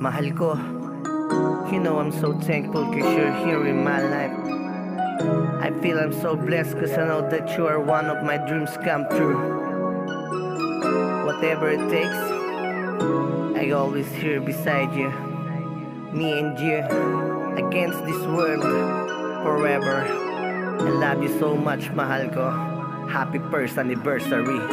Mahal ko, you know I'm so thankful cause you're here in my life. I feel I'm so blessed cause I know that you are one of my dreams come true. Whatever it takes, I always here beside you. Me and you, against this world, forever. I love you so much, mahal ko. Happy first anniversary.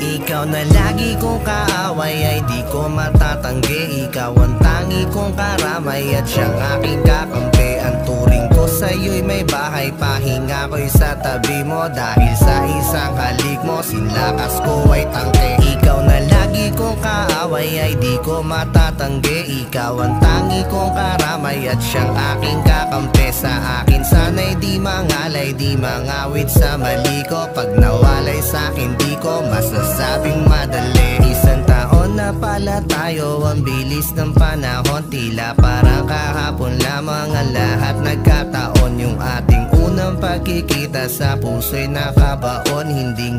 Ikaw na lagi kong kaaway ay di ko matatanggi. Ikaw ang tangi kong karamay at siyang aking kakampi. Ang turing ko sa'yo'y may bahay, pahinga ko'y sa tabi mo. Dahil sa isang halik mo, sinlakas ko ay tangke. Ikaw na lagi kong kaaway ay di ko matatanggi. Ikaw ang tangi kong karamay at siyang aking kakampi. Sa akin sana'y di mangalay, di mangawit sa mali ko. Pag nawalay sa'kin di ko masasabing madali. Isang taon na pala tayo, ang bilis ng panahon. Tila parang kahapon lamang ang lahat nagkataon. Yung ating unang pagkikita sa puso'y nakabaon. Hindi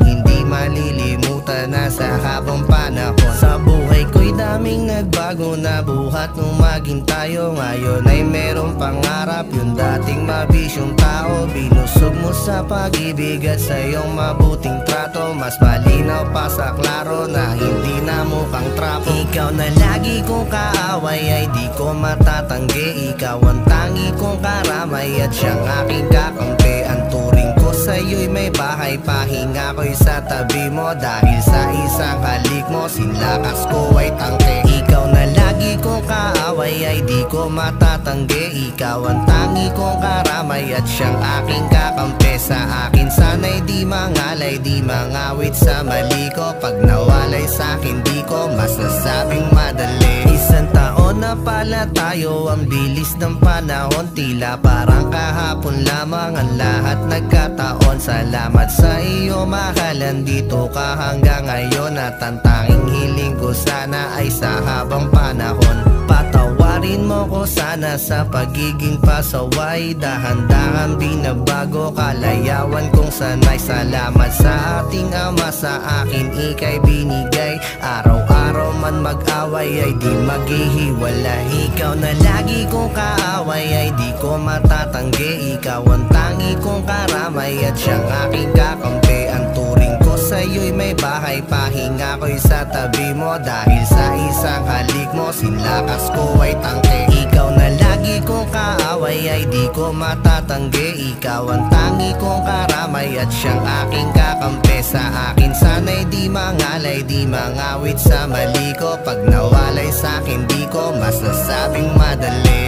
malilimutan na sa habang panahon. Sa buhay ko'y daming nagbago na buhat nung maging tayo. Ngayon ay merong pangarap, yung dating mabisyong tao. Binusog mo sa pag-ibig at sa iyong mabuting trato. Mas malinaw pa sa klaro na hindi na mukhang trapo. Ikaw na lagi kong kaaway ay di ko matatanggi. Ikaw ang tangi kong karamay at siyang aking kakampi. Ang turing ko sa'yo'y may bahay, pahinga ko'y sa tabi mo. Dahil sa isang halik mo, sinlakas ko ay tangke. Ikaw na lagi kong kaaway ay di ko matatanggi. Ikaw ang tangi kong karamay at siyang aking kakampi. Sa akin sana'y di mangalay, di mangawit sa mali ko. Pag nawalay sa'kin di ko masasabing madali. Isang taon na pala tayo, ang bilis ng panahon. Tila parang kahapon lamang ang lahat nagkataon. Salamat sa iyo mahal, andito ka hanggang ngayon. At ang tanging hiling ko sana ay sa habang panahon, patawarin mo ko sana sa pagiging pasaway. Dahan-dahan binabago kalayawan kong sanay. Salamat sa ating ama, sa akin ika'y binigay. Araw-araw man mag-away ay di maghihiwalay. Ikaw na lagi kong kaaway ay di ko matatanggi. Ikaw ang tangi kong karamay at siyang aking kakampi. Ang turing ko sa'yo'y may bahay, pahinga ko'y sa tabi mo. Dahil sa isang halik mo, sinlakas ko ay tangke. Ikaw na lagi kong kaaway ay di ko matatanggi. Ikaw ang tangi kong karamay at siyang aking kakampi. Sa akin sana'y di mangalay, di mangawit sa mali ko. Pag nawalay sa'kin di ko masasabing madali.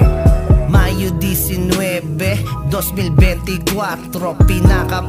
Mayo 19, 2024,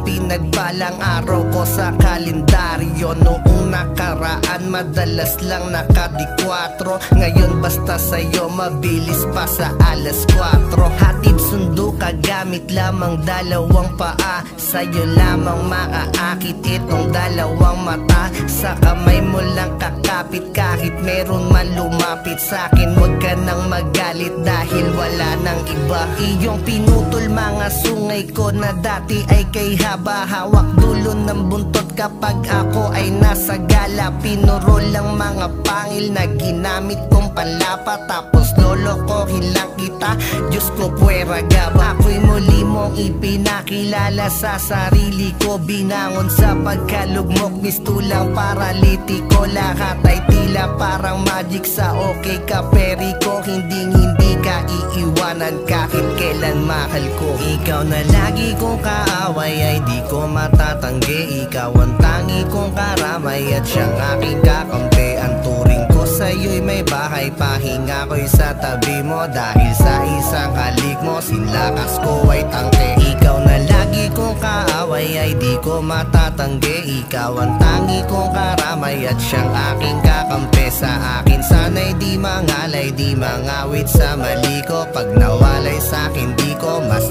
pinagbalang araw ko sa kalendaryo. Noong nakaraan madalas lang nakadi-4. Ngayon basta sa'yo mabilis pa sa alas 4. Hatid sundo ka gamit lamang dalawang paa. Sa'yo lamang maaakit itong dalawang mata. Sa kamay mo lang kakapit kahit meron man lumapit sa'kin. Huwag ka nang magalit dahil wala nang iba. Iyong pinutol mga sungay ko na dati ay kay haba. Hawak dulo ng buntot kapag ako ay nasa gala. Pinuro lang mga pangil na ginamit kong panlapa. Tapos lolokohin lang kita, Diyos ko puwera gaba. Ako'y muli mong ipinakilala sa sarili ko. Binangon sa pagkalugmok, mistulang paralitiko. Lahat ay tila parang magic sa okay ka peri ko. Hindi ka iiwanan kahit kailan mahal ko. Ikaw na lagi kong kaaway ay di ko matatanggi. Ikaw ang tangi kong karamay at siyang aking kakampi. Ang turing ko sa'yo'y may bahay, pahinga ko'y sa tabi mo. Dahil sa isang halik mo, sinlakas ko ay tangke. Ikaw na lagi kong kaaway ay di ko matatanggi. Ikaw ang tangi kong karamay at siyang aking kakampi. Sa akin sana'y di mangalay, di mangawit sa mali ko. Pag nawalay sa'kin di ko mas